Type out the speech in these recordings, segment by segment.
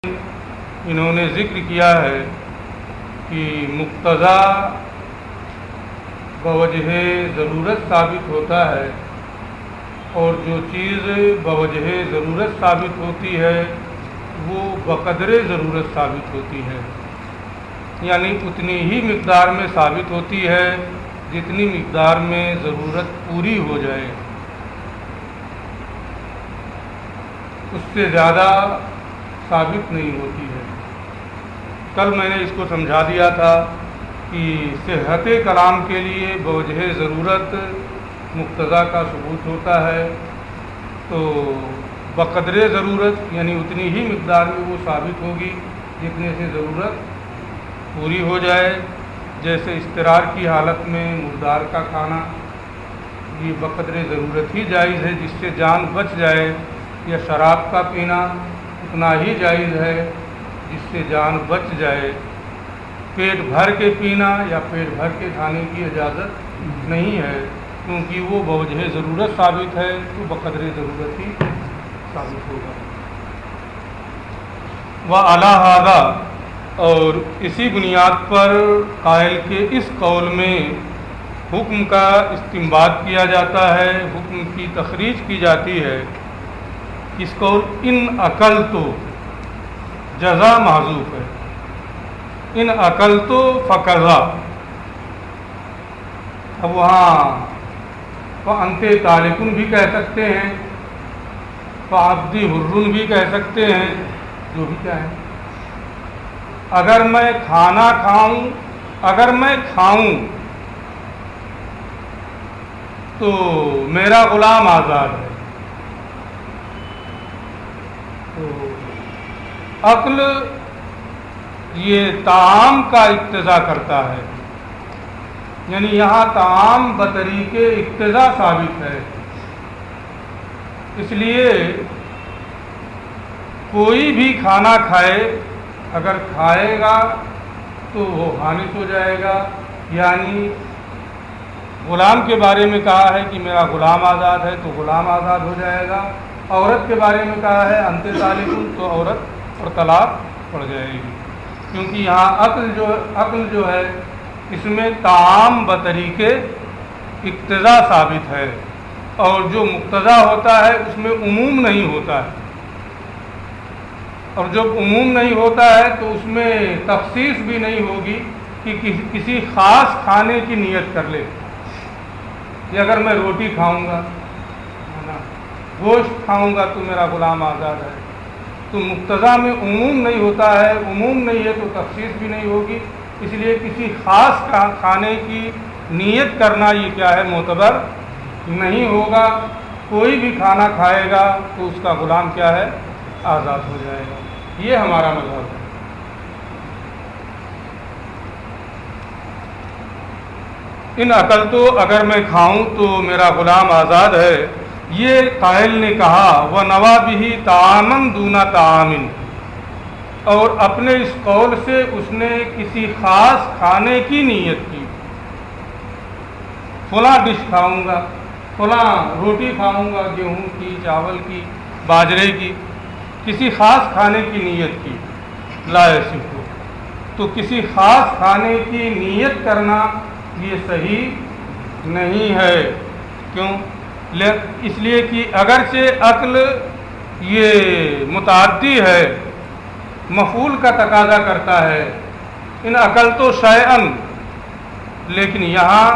انہوں نے ذکر کیا ہے کہ مقتضا بوجہ ضرورت ثابت ہوتا ہے، اور جو چیز بوجہ ضرورت ثابت ہوتی ہے وہ بقدر ضرورت ثابت ہوتی ہے، یعنی اتنی ہی مقدار میں ثابت ہوتی ہے جتنی مقدار میں ضرورت پوری ہو جائے، اس سے زیادہ ثابت نہیں ہوتی ہے۔ کل میں نے اس کو سمجھا دیا تھا کہ صحت کلام کے لیے بوجہ ضرورت مقتضا کا ثبوت ہوتا ہے، تو بقدر ضرورت یعنی اتنی ہی مقدار میں وہ ثابت ہوگی جتنے سے ضرورت پوری ہو جائے۔ جیسے اضطرار کی حالت میں مردار کا کھانا، یہ بقدر ضرورت ہی جائز ہے جس سے جان بچ جائے، یا شراب کا پینا اتنا ہی جائز ہے جس سے جان بچ جائے۔ پیٹ بھر کے پینا یا پیٹ بھر کے کھانے کی اجازت نہیں ہے، کیونکہ وہ بوجہ ضرورت ثابت ہے تو بقدر ضرورت ہی ثابت ہوگا۔ وعلی ھذا، اور اسی بنیاد پر قائل کے اس قول میں حکم کا استنباط کیا جاتا ہے، حکم کی تخریج کی جاتی ہے۔ اس قول ان عقل تو جزا محذوف ہے، ان عقل تو فقضا، اب وہاں فانتے طالقن بھی کہہ سکتے ہیں، فعبدی حرن بھی کہہ سکتے ہیں، جو بھی کہیں۔ اگر میں کھانا کھاؤں، اگر میں کھاؤں تو میرا غلام آزاد ہے۔ تو عقل یہ طعام کا اقتضا کرتا ہے، یعنی یہاں طعام بطریق اقتضا ثابت ہے، اس لیے کوئی بھی کھانا کھائے، اگر کھائے گا تو وہ خانس ہو جائے گا۔ یعنی غلام کے بارے میں کہا ہے کہ میرا غلام آزاد ہے تو غلام آزاد ہو جائے گا، عورت کے بارے میں کہا ہے انت طالقن تو عورت اور طلاق پڑ جائے گی، کیونکہ یہاں عقل جو ہے اس میں طعام بطریق اقتضا ثابت ہے، اور جو مقتضا ہوتا ہے اس میں عموم نہیں ہوتا ہے، اور جب عموم نہیں ہوتا ہے تو اس میں تخصیص بھی نہیں ہوگی کہ کسی خاص کھانے کی نیت کر لے، کہ اگر میں روٹی کھاؤں گا، گوشت کھاؤں گا تو میرا غلام آزاد ہے۔ تو مقتضا میں عموم نہیں ہوتا ہے، عموم نہیں ہے تو تخصیص بھی نہیں ہوگی، اس لیے کسی خاص کھانے کی نیت کرنا یہ کیا ہے، معتبر نہیں ہوگا۔ کوئی بھی کھانا کھائے گا تو اس کا غلام کیا ہے، آزاد ہو جائے گا۔ یہ ہمارا مذہب ہے۔ ان عقل تو اگر میں کھاؤں تو میرا غلام آزاد ہے، یہ قائل نے کہا وَنَوَا بِهِ طَعَامًا دُونَ طَعَامٍ، اور اپنے اس قول سے اس نے کسی خاص کھانے کی نیت کی، فلاں ڈش کھاؤں گا، فلاں روٹی کھاؤں گا، گیہوں کی، چاول کی، باجرے کی، کسی خاص کھانے کی نیت کی، لا یصح، تو کسی خاص کھانے کی نیت کرنا یہ صحیح نہیں ہے۔ کیوں؟ اس لیے کہ اگرچہ عقل یہ متعدی ہے، مفعول کا تقاضا کرتا ہے، ان عقل تو شیئن، لیکن یہاں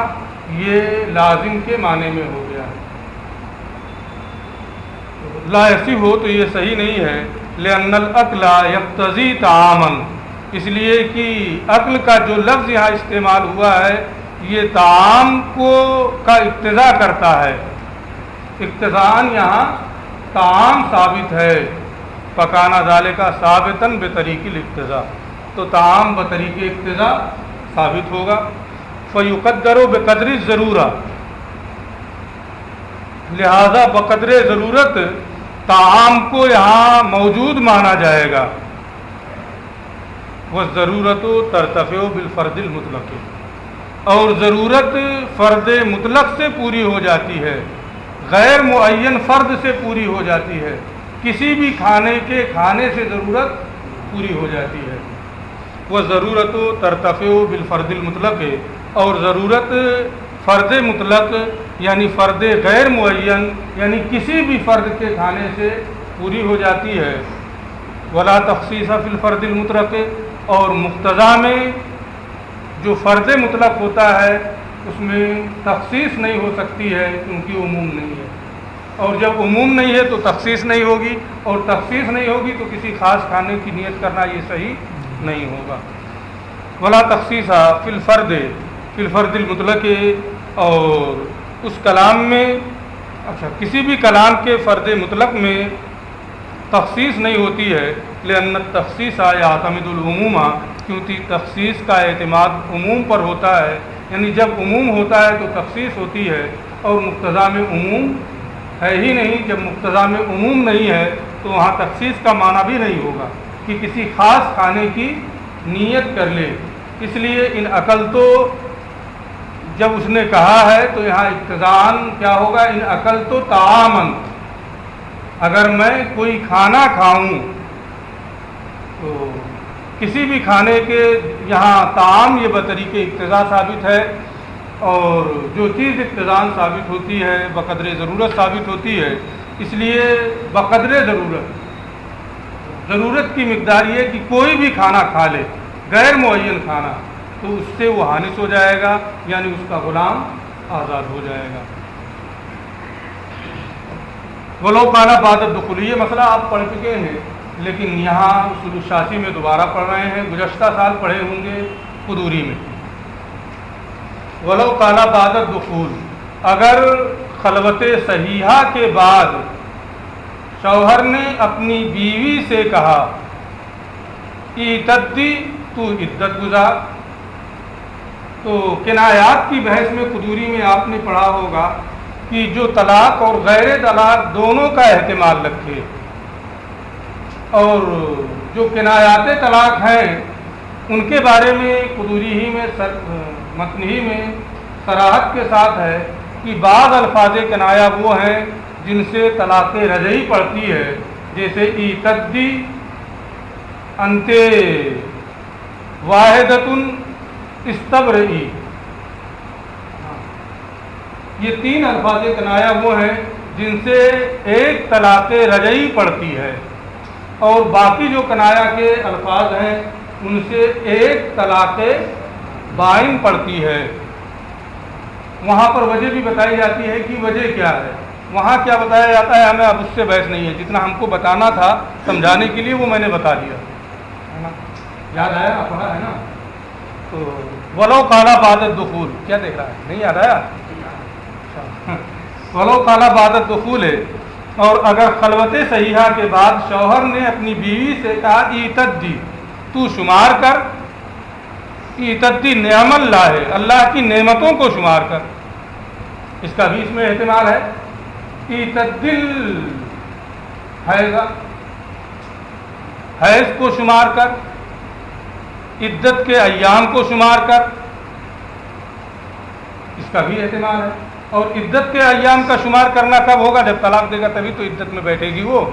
یہ لازم کے معنی میں ہو گیا ہے، لا یصح ہو تو یہ صحیح نہیں ہے۔ لأن العقل یقتضی طعاما، اس لیے کہ عقل کا جو لفظ یہاں استعمال ہوا ہے یہ طعام کا اقتضا کرتا ہے، اقتضاءً یہاں طعام ثابت ہے، فکانہ ذالک ثابتاً بطریق الاقتضاء، تو طعام بطریق اقتضاء ثابت ہوگا۔ فیقدر بقدر الضرورہ، لہذا بقدر ضرورت طعام کو یہاں موجود مانا جائے گا۔ والضرورت ترتفع بالفرد المطلق، اور ضرورت فرد مطلق سے پوری ہو جاتی ہے، غیر معین فرد سے پوری ہی ہو جاتی ہے۔ کسی بھی کھانے کے کھانے سے ضرورت پوری ہو جاتی ہے. وہ ضرورت و ترتفع بالفرد المطلق ہے، اور ضرورت فرد مطلق یعنی فرد غیر معین یعنی کسی بھی فرد کے کھانے سے پوری ہو جاتی ہے. ولا تخصیص فی الفرد المطلق، اور مقتضا میں جو فرد مطلق ہوتا ہے اس میں تخصیص نہیں ہو سکتی ہے کیونکہ عموم نہیں ہے، اور جب عموم نہیں ہے تو تخصیص نہیں ہوگی، اور تخصیص نہیں ہوگی تو کسی خاص کھانے کی نیت کرنا یہ صحیح نہیں ہوگا. ولا تخصیص فی الفرد المطلق، اور اس کلام میں کسی بھی کلام کے فرد مطلق میں تخصیص نہیں ہوتی ہے. لأن التخصیص یعتمد العموم، کیونکہ تخصیص کا اعتماد عموم پر ہوتا ہے، یعنی جب عموم ہوتا ہے تو تخصیص ہوتی ہے، اور مقتضا میں عموم ہے ہی نہیں. جب مقتضا میں عموم نہیں ہے تو وہاں تخصیص کا معنی بھی نہیں ہوگا کہ کسی خاص کھانے کی نیت کر لے. اس لیے ان عقل تو جب اس نے کہا ہے تو یہاں اقتضاءً کیا ہوگا، ان عقل تو طعامً، اگر میں کوئی کھانا کھاؤں تو کسی بھی کھانے کے یہاں طعام یہ بطریق اقتضاء ثابت ہے، اور جو چیز اقتضاءً ثابت ہوتی ہے بقدر ضرورت ثابت ہوتی ہے. اس لیے بقدر ضرورت کی مقدار یہ کہ کوئی بھی کھانا کھا لے غیر معین کھانا تو اس سے وہ حانث ہو جائے گا، یعنی اس کا غلام آزاد ہو جائے گا. ولو کان بعد الدخول، یہ مسئلہ آپ پڑھ چکے ہیں لیکن یہاں اصول الشاسی میں دوبارہ پڑھ رہے ہیں. گزشتہ سال پڑھے ہوں گے قدوری میں. ولو کان بعد الدخول، اگر خلوت صحیحہ کے بعد شوہر نے اپنی بیوی سے کہا اعتدی، تو عدت گزار، تو کنایات کی بحث میں قدوری میں آپ نے پڑھا ہوگا کہ جو طلاق اور غیر طلاق دونوں کا احتمال رکھے، اور جو کنایات طلاق ہیں ان کے بارے میں قدوری ہی میں متن ہی میں صراحت کے ساتھ ہے کہ بعض الفاظ کنایہ وہ ہیں جن سے طلاق رجعی پڑتی ہے، جیسے اعتدی، انت واحدۃ، استبرئی. یہ تین الفاظ کنایہ وہ ہیں جن سے ایک طلاق رجعی پڑتی ہے، اور باقی جو کنایہ کے الفاظ ہیں ان سے ایک طلاق بائن پڑتی ہے. وہاں پر وجہ بھی بتائی جاتی ہے کہ وجہ کیا ہے. وہاں کیا بتایا جاتا ہے ہمیں اب اس سے بحث نہیں ہے، جتنا ہم کو بتانا تھا سمجھانے کے لیے وہ میں نے بتا دیا ہے نا. یاد آیا؟ پڑھا ہے نا. تو ولو قال بعد الدخول، کیا دیکھ رہا ہے؟ نہیں یاد آیا؟ ولو قال بعد الدخول ہے، اور اگر خلوت صحیحہ کے بعد شوہر نے اپنی بیوی سے کہا اعتدی، تو شمار کر، اعتدی نعم اللہ ہے، اللہ کی نعمتوں کو شمار کر. اس کا بھی اس میں احتمال ہے. اعتدل حیض کو شمار کر، عدت کے ایام کو شمار کر، اس کا بھی احتمال ہے. اور عدت کے ایام کا شمار کرنا کب ہوگا؟ جب طلاق دے گا تبھی تو عدت میں بیٹھے گی وہ.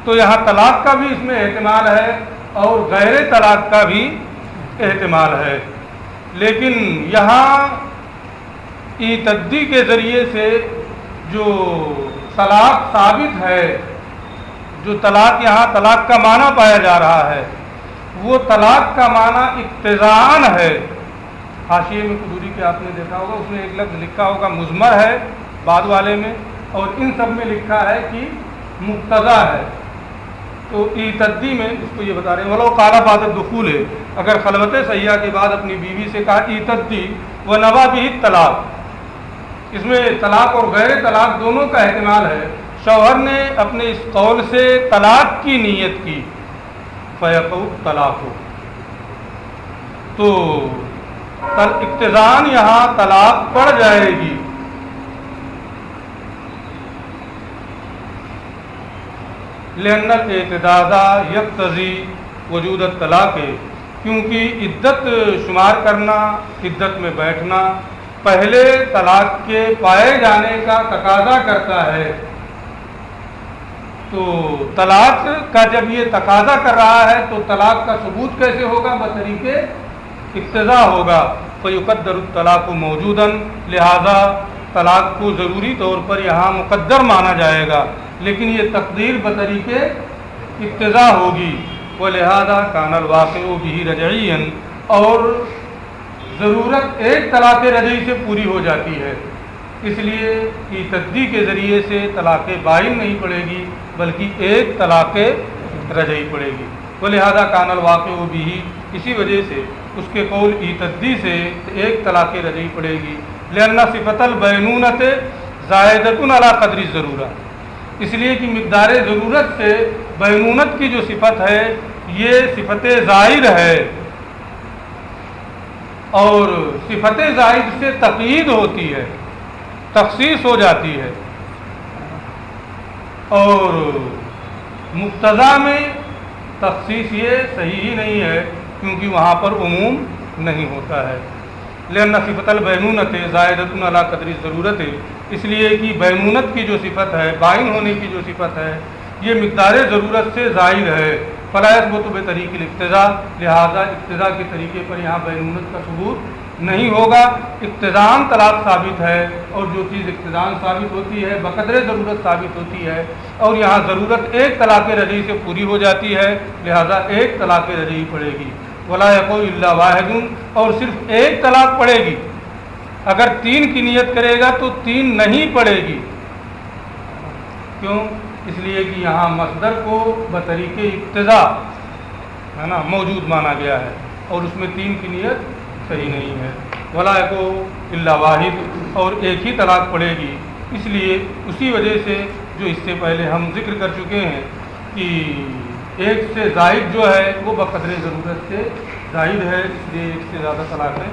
تو یہاں طلاق کا بھی اس میں احتمال ہے اور غیر طلاق کا بھی احتمال ہے. لیکن یہاں اعتدی کے ذریعے سے جو طلاق ثابت ہے، جو طلاق یہاں طلاق کا معنی پایا جا رہا ہے، وہ طلاق کا معنی اقتضاءً ہے. حاشیے میں قدوری کے آپ نے دیکھا ہوگا، اس میں ایک لفظ لکھا ہوگا مضمر ہے بعد والے میں، اور ان سب میں لکھا ہے کہ مقتضا ہے. تو اعتدی میں اس کو یہ بتا رہے ہیں ولو قال بعد الدخول ہے، اگر خلوت صحیحہ کے بعد اپنی بیوی سے کہا اعتدی ونوى به الطلاق، اس میں طلاق اور غیر طلاق دونوں کا احتمال ہے. شوہر نے اپنے اس قول سے طلاق کی نیت کی، فیقع الطلاق، تو اقتضاءً یہاں طلاق پڑ جائے گی. لأن الاعتداد یقتضی وجود الطلاق، کیونکہ عدت شمار کرنا، عدت میں بیٹھنا پہلے طلاق کے پائے جانے کا تقاضا کرتا ہے. تو طلاق کا جب یہ تقاضا کر رہا ہے تو طلاق کا ثبوت کیسے ہوگا؟ بطریق اقتضا ہوگا. فیقدر الطلاق موجودا، لہذا طلاق کو ضروری طور پر یہاں مقدر مانا جائے گا، لیکن یہ تقدیر بطریق اقتضا ہوگی. ولہذا کان الواقع به رجعیا، اور ضرورت ایک طلاق رجعی سے پوری ہو جاتی ہے، اس لیے ایتدی کے ذریعے سے طلاق بائن نہیں پڑے گی بلکہ ایک طلاق رجعی پڑے گی. ولہذا کان الواقع به، اسی وجہ سے اس کے قول ایتدی سے ایک طلاق رجعی پڑے گی. لأن صفت البینونت زائدۃ علی قدر الضرورہ، اس لیے کہ مقدار ضرورت سے بینونت کی جو صفت ہے یہ صفت زائد ہے، اور صفت زائد سے تقیید ہوتی ہے، تخصیص ہو جاتی ہے، اور مقتضا میں تخصیص یہ صحیح ہی نہیں ہے کیونکہ وہاں پر عموم نہیں ہوتا ہے. لأن صفت البینونت زائدۃ علی قدر الضرورت، اس لیے کہ بینونت کی جو صفت ہے، بائن ہونے کی جو صفت ہے، یہ مقدار ضرورت سے زائد ہے. فلا یثبت بطریق الاقتضاء، لہذا اقتضاء کے طریقے پر یہاں بینونت کا ثبوت نہیں ہوگا. اقتضاءً طلاق ثابت ہے، اور جو چیز اقتضاءً ثابت ہوتی ہے بقدر ضرورت ثابت ہوتی ہے، اور یہاں ضرورت ایک طلاق رجعی سے پوری ہو جاتی ہے، لہذا ایک طلاق رجعی پڑے گی. ولا یقع الا واحد، اور صرف ایک طلاق پڑے گی. اگر 3 کی نیت کرے گا تو 3 نہیں پڑے گی. کیوں؟ اس لیے کہ یہاں مصدر کو بطریق اقتضا ہے نا موجود مانا گیا ہے، اور اس میں 3 کی نیت صحیح نہیں ہے. ولا یقع الا واحد، اور ایک ہی طلاق پڑے گی. اس لیے اسی وجہ سے جو اس سے پہلے ہم ذکر کر چکے ہیں کہ ایک سے زائد جو ہے وہ بقدر ضرورت سے زائد ہے، اس لیے ایک سے زیادہ طلاق ہے.